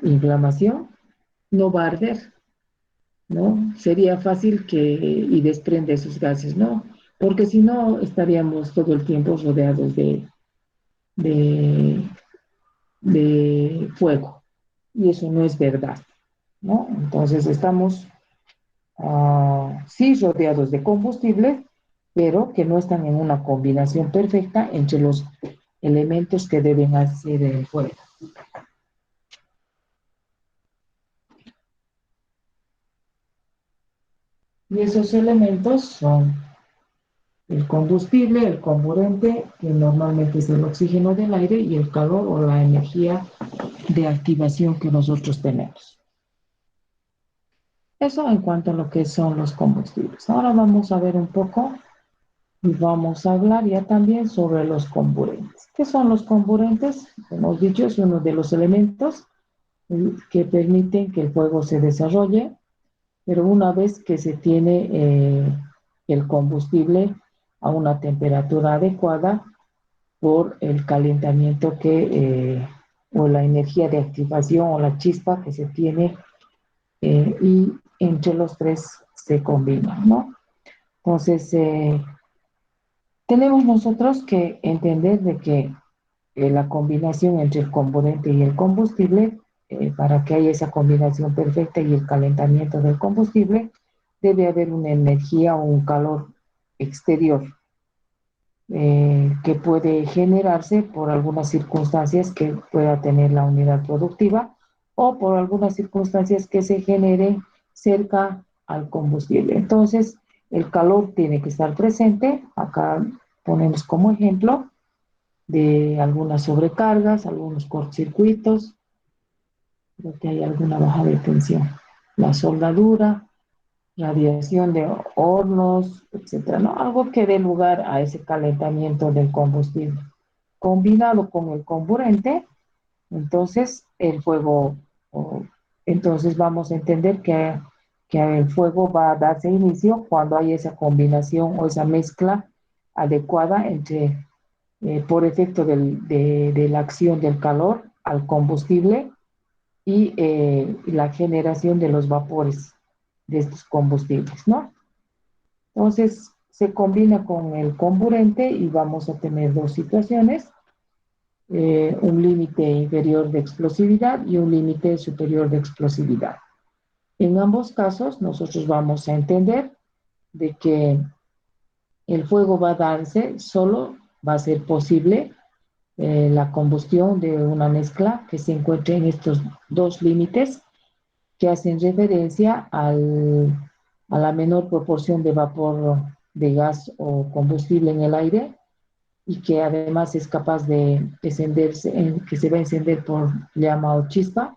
inflamación, no va a arder, ¿no? Sería fácil y desprende esos gases, ¿no? Porque si no, estaríamos todo el tiempo rodeados de fuego, y eso no es verdad, ¿no? Entonces estamos sí rodeados de combustible, pero que no están en una combinación perfecta entre los elementos que deben hacer el fuego. Y esos elementos son el combustible, el comburente, que normalmente es el oxígeno del aire, y el calor o la energía de activación que nosotros tenemos. Eso en cuanto a lo que son los combustibles. Ahora vamos a ver un poco y vamos a hablar ya también sobre los comburentes. ¿Qué son los comburentes? Hemos dicho, es uno de los elementos que permiten que el fuego se desarrolle, pero una vez que se tiene el combustible a una temperatura adecuada por el calentamiento o la energía de activación o la chispa que se tiene, y entre los tres se combinan, ¿no? Entonces, tenemos nosotros que entender de que la combinación entre el comburente y el combustible, para que haya esa combinación perfecta y el calentamiento del combustible, debe haber una energía o un calor exterior que puede generarse por algunas circunstancias que pueda tener la unidad productiva, o por algunas circunstancias que se generen cerca al combustible. Entonces, el calor tiene que estar presente. Acá ponemos como ejemplo de algunas sobrecargas, algunos cortocircuitos, creo que hay alguna baja de tensión, la soldadura, radiación de hornos, etcétera, ¿no? Algo que dé lugar a ese calentamiento del combustible. Combinado con el comburente, entonces el fuego, entonces vamos a entender que el fuego va a darse inicio cuando hay esa combinación o esa mezcla adecuada entre, por efecto de la acción del calor al combustible y la generación de los vapores de estos combustibles, ¿no? Entonces se combina con el comburente y vamos a tener dos situaciones: un límite inferior de explosividad y un límite superior de explosividad. En ambos casos nosotros vamos a entender de que el fuego va a darse, solo va a ser posible la combustión de una mezcla que se encuentre en estos dos límites, que hacen referencia a la menor proporción de vapor de gas o combustible en el aire y que además es capaz de encenderse, que se va a encender por llama o chispa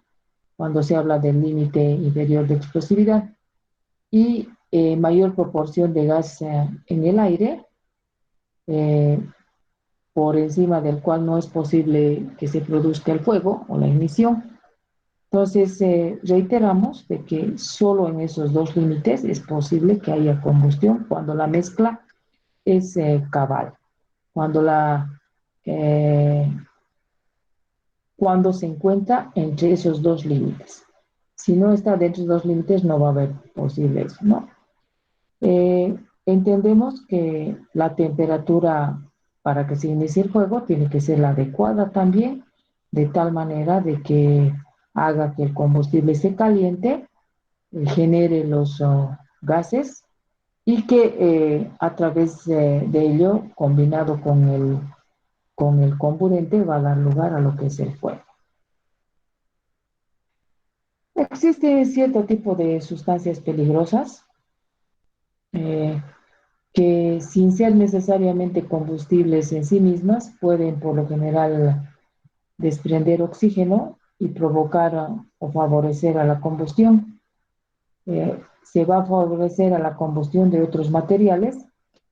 cuando se habla del límite inferior de explosividad, y mayor proporción de gas en el aire, eh, por encima del cual no es posible que se produzca el fuego o la ignición. Entonces, reiteramos de que solo en esos dos límites es posible que haya combustión cuando la mezcla es cabal, cuando, eh, cuando se encuentra entre esos dos límites. Si no está dentro de dos límites, no va a haber posible eso, ¿no? Entendemos que la temperatura para que se inicie el fuego tiene que ser la adecuada también, de tal manera de que haga que el combustible se caliente, genere los gases y que a través de ello, combinado con el comburente, va a dar lugar a lo que es el fuego. Existe cierto tipo de sustancias peligrosas que sin ser necesariamente combustibles en sí mismas, pueden por lo general desprender oxígeno y provocar o favorecer a la combustión. Se va a favorecer a la combustión de otros materiales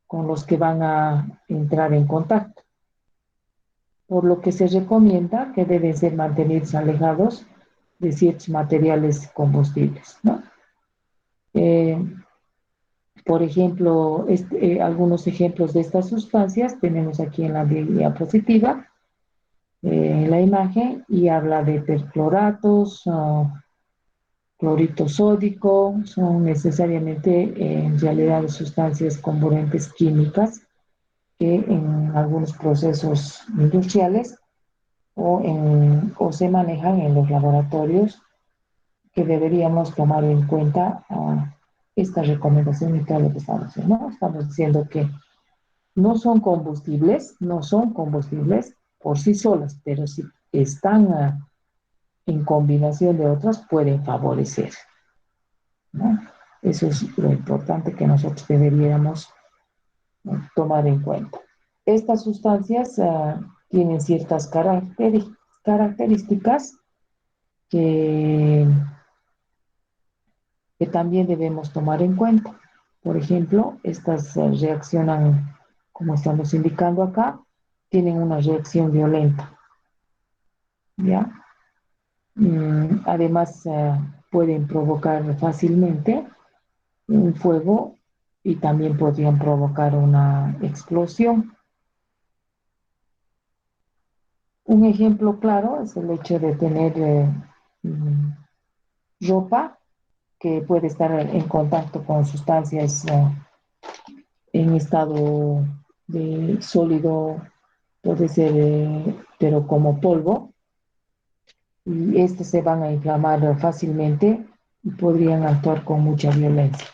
con los que van a entrar en contacto, por lo que se recomienda que deben ser mantenidos alejados de ciertos materiales combustibles, ¿no? Por ejemplo, algunos ejemplos de estas sustancias tenemos aquí en la diapositiva, en la imagen, y habla de percloratos, clorito sódico, son necesariamente en realidad sustancias componentes químicas que en algunos procesos industriales o se manejan en los laboratorios, que deberíamos tomar en cuenta esta recomendación y todo lo que estamos haciendo, ¿no? Estamos diciendo que no son combustibles por sí solas, pero si están en combinación de otras, pueden favorecer, ¿no? Eso es lo importante que nosotros deberíamos tomar en cuenta. Estas sustancias tienen ciertas características que también debemos tomar en cuenta. Por ejemplo, estas reaccionan, como estamos indicando acá, tienen una reacción violenta, ¿ya? Además, pueden provocar fácilmente un fuego y también podrían provocar una explosión. Un ejemplo claro es el hecho de tener ropa que puede estar en contacto con sustancias en estado de sólido, puede ser, pero como polvo, y estos se van a inflamar fácilmente y podrían actuar con mucha violencia.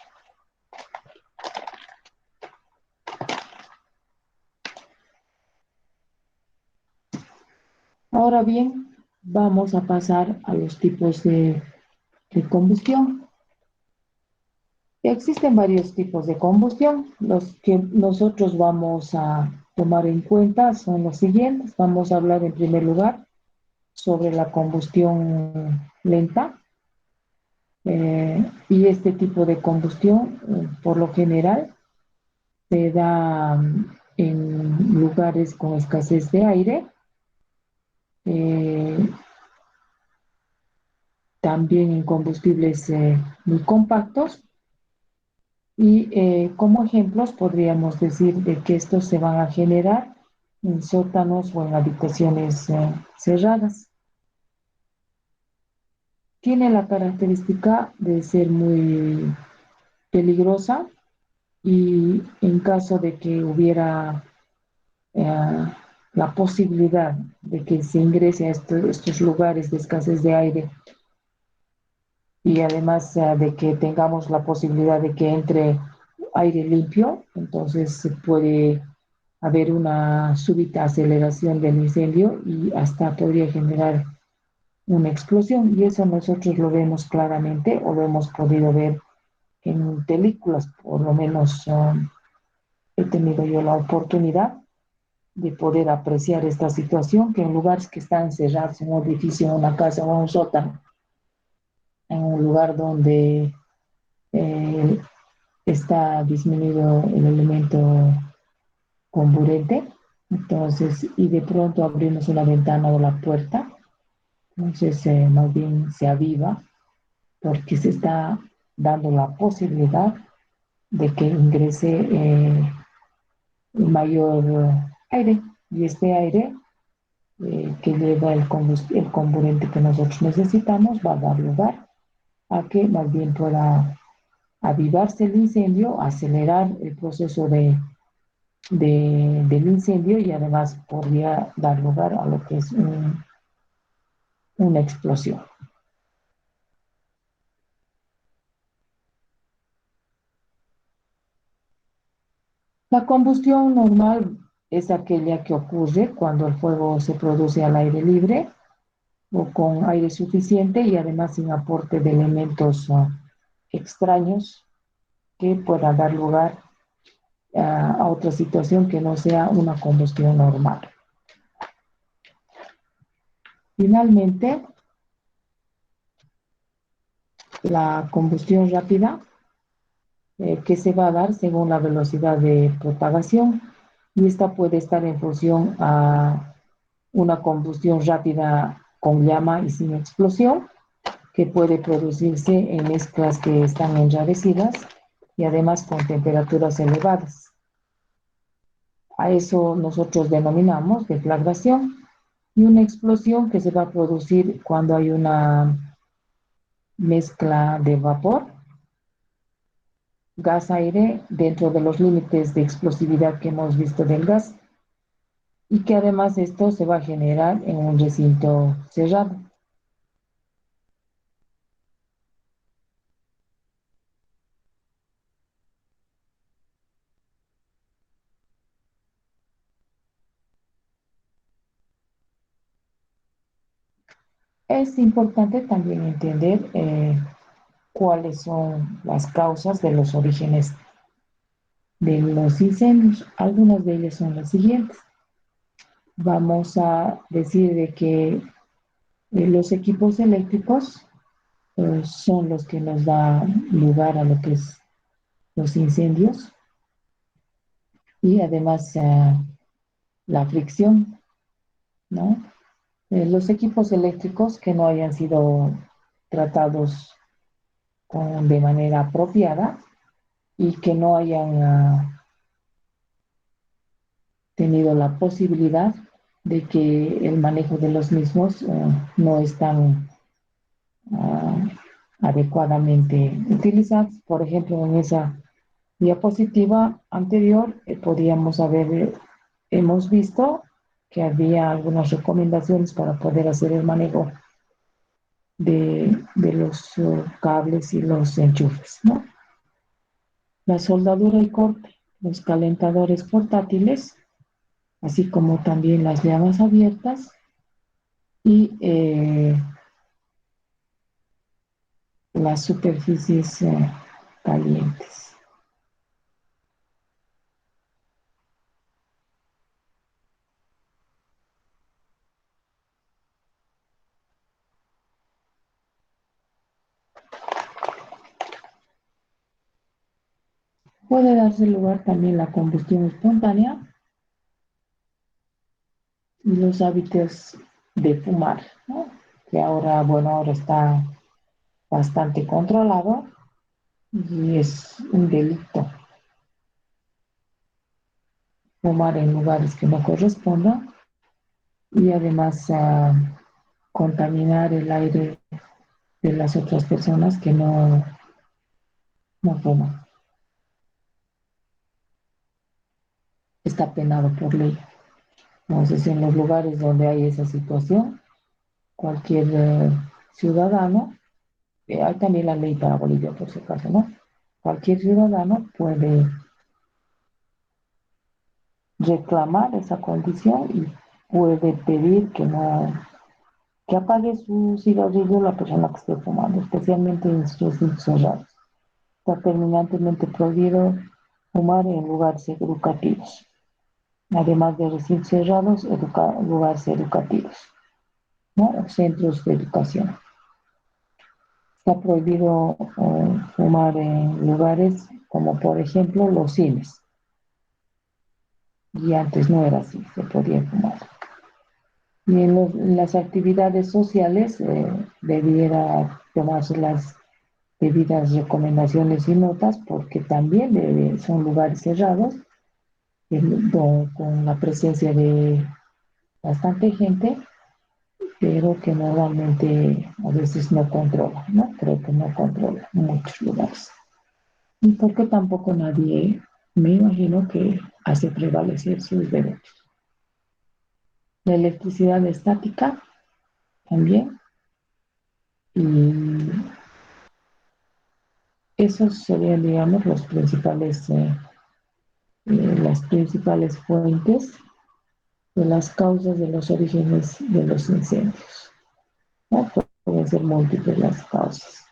Ahora bien, vamos a pasar a los tipos de combustión. Existen varios tipos de combustión. Los que nosotros vamos a tomar en cuenta son los siguientes. Vamos a hablar en primer lugar sobre la combustión lenta. Y este tipo de combustión, por lo general, se da en lugares con escasez de aire. También en combustibles muy compactos. Y como ejemplos podríamos decir de que estos se van a generar en sótanos o en habitaciones cerradas. Tiene la característica de ser muy peligrosa y en caso de que hubiera la posibilidad de que se ingrese a estos lugares de escasez de aire, y además de que tengamos la posibilidad de que entre aire limpio, entonces puede haber una súbita aceleración del incendio y hasta podría generar una explosión. Y eso nosotros lo vemos claramente o lo hemos podido ver en películas, por lo menos he tenido yo la oportunidad de poder apreciar esta situación, que en lugares que están cerrados, en un edificio, en una casa o en un sótano, en un lugar donde eh, está disminuido el elemento comburente, entonces, y de pronto abrimos una ventana o la puerta, entonces más bien se aviva porque se está dando la posibilidad de que ingrese mayor aire, y este aire que lleva el comburente que nosotros necesitamos va a dar lugar a que más bien pueda avivarse el incendio, acelerar el proceso del incendio, y además podría dar lugar a lo que es una explosión. La combustión normal es aquella que ocurre cuando el fuego se produce al aire libre o con aire suficiente y además sin aporte de elementos extraños que puedan dar lugar a otra situación que no sea una combustión normal. Finalmente, la combustión rápida que se va a dar según la velocidad de propagación, y esta puede estar en función a una combustión rápida con llama y sin explosión, que puede producirse en mezclas que están enrarecidas y además con temperaturas elevadas. A eso nosotros denominamos deflagración, y una explosión que se va a producir cuando hay una mezcla de vapor, gas-aire dentro de los límites de explosividad que hemos visto del gas, y que además esto se va a generar en un recinto cerrado. Es importante también entender cuáles son las causas de los orígenes de los incendios. Algunas de ellas son las siguientes. Vamos a decir de que los equipos eléctricos son los que nos dan lugar a lo que es los incendios, y además la fricción, ¿no? Los equipos eléctricos que no hayan sido tratados de manera apropiada y que no hayan tenido la posibilidad de que el manejo de los mismos no están adecuadamente utilizados. Por ejemplo, en esa diapositiva anterior hemos visto que había algunas recomendaciones para poder hacer el manejo de los cables y los enchufes, ¿no? La soldadura y corte, los calentadores portátiles, así como también las llamas abiertas y las superficies calientes. Puede darse lugar también la combustión espontánea y los hábitos de fumar, ¿no? Que ahora, bueno, ahora está bastante controlado y es un delito fumar en lugares que no correspondan, y además contaminar el aire de las otras personas que no fuman. Está penado por ley. Entonces, en los lugares donde hay esa situación, cualquier ciudadano, hay también la ley para Bolivia, por si acaso, ¿no? Cualquier ciudadano puede reclamar esa condición y puede pedir que apague su cigarrillo la persona que esté fumando, especialmente en sus recintos cerrados. Está terminantemente prohibido fumar en lugares educativos, además de recintos cerrados, lugares educativos, ¿no? Centros de educación. Está prohibido fumar en lugares como, por ejemplo, los cines. Y antes no era así, se podía fumar. Y en las actividades sociales debiera tomarse las debidas recomendaciones y notas, porque también son lugares cerrados, con la presencia de bastante gente, pero que normalmente a veces no controla, ¿no? Creo que no controla en muchos lugares. Y porque tampoco nadie, me imagino que hace prevalecer sus derechos. La electricidad estática también. Y esos serían, digamos, las principales fuentes de las causas de los orígenes de los incendios, ¿no? Pueden ser múltiples las causas.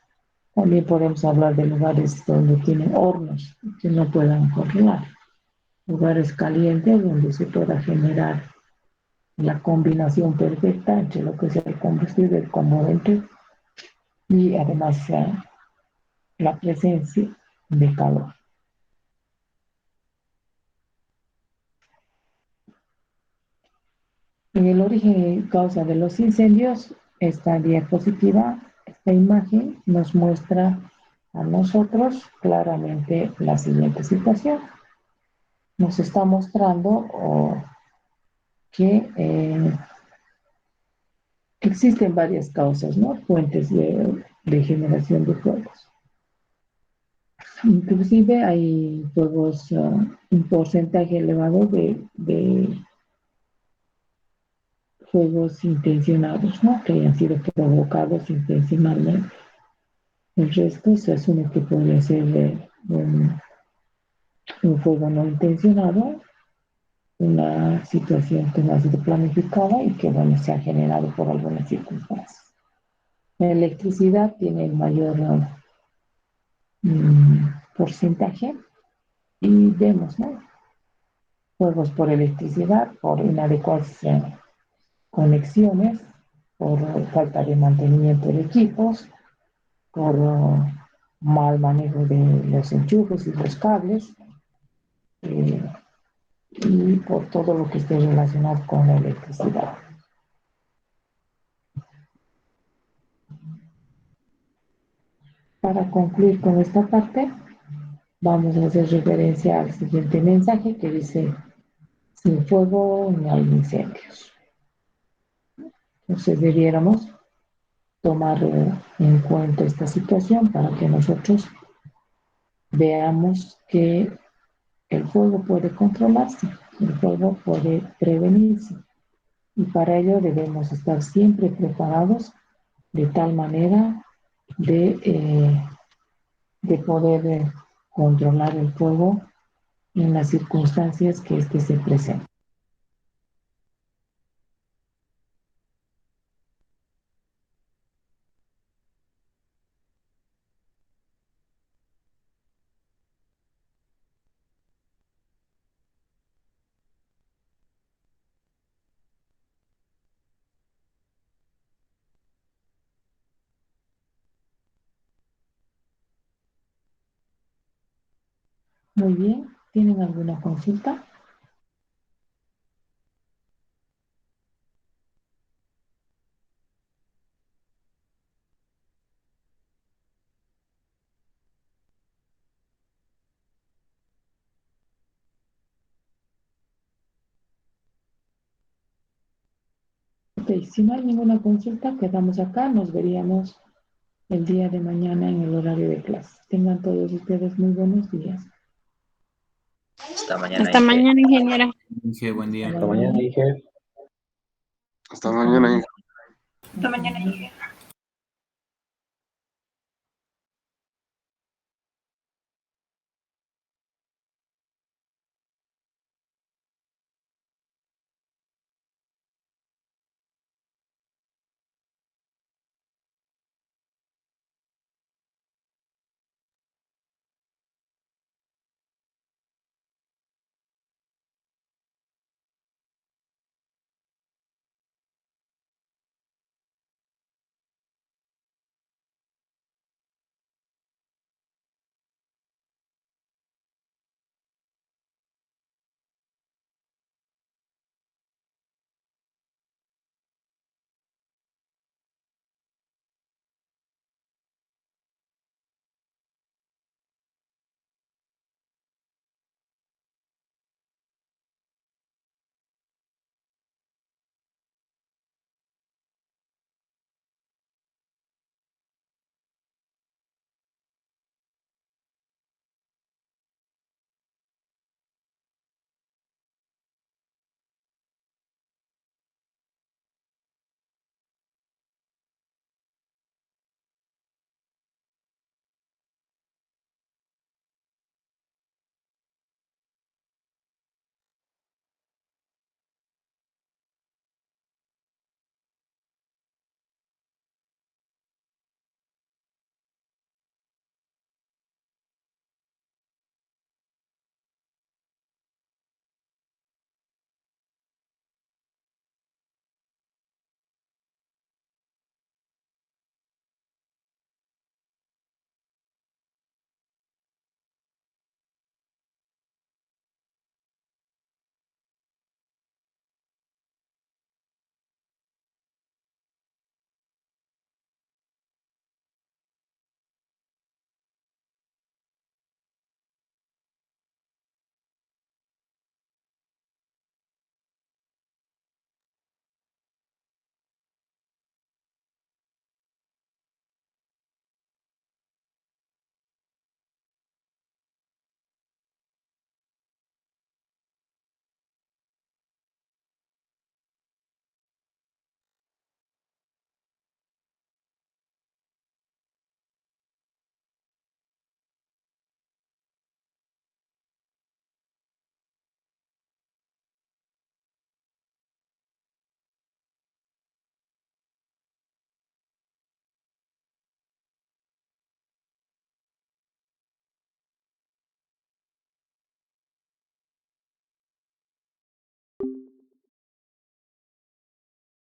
También podemos hablar de lugares donde tienen hornos que no puedan controlar, lugares calientes donde se pueda generar la combinación perfecta entre lo que es el combustible, el componente y además la presencia de calor. En el origen y causa de los incendios, esta diapositiva, esta imagen nos muestra a nosotros claramente la siguiente situación. Nos está mostrando que existen varias causas, ¿no? Fuentes de generación de fuegos. Inclusive hay fuegos, un porcentaje elevado de fuegos intencionados, ¿no? Que hayan sido provocados intencionalmente. El resto se asume que podría ser un fuego no intencionado, una situación que no ha sido planificada y que, bueno, se ha generado por algunas circunstancias. La electricidad tiene el mayor porcentaje y vemos, ¿no? Fuegos por electricidad, por inadecuadas conexiones, por falta de mantenimiento de equipos, por mal manejo de los enchufes y los cables, y por todo lo que esté relacionado con la electricidad. Para concluir con esta parte, vamos a hacer referencia al siguiente mensaje que dice: sin fuego no hay incendios. Entonces debiéramos tomar en cuenta esta situación para que nosotros veamos que el fuego puede controlarse, el fuego puede prevenirse, y para ello debemos estar siempre preparados de tal manera de poder controlar el fuego en las circunstancias que éste se presente. Muy bien, ¿tienen alguna consulta? Ok, si no hay ninguna consulta, quedamos acá, nos veríamos el día de mañana en el horario de clase. Tengan todos ustedes muy buenos días. Hasta mañana. Hasta mañana, ingeniera. Dije, buen día. Hasta mañana, dije. Hasta mañana. Hasta mañana, ingeniera.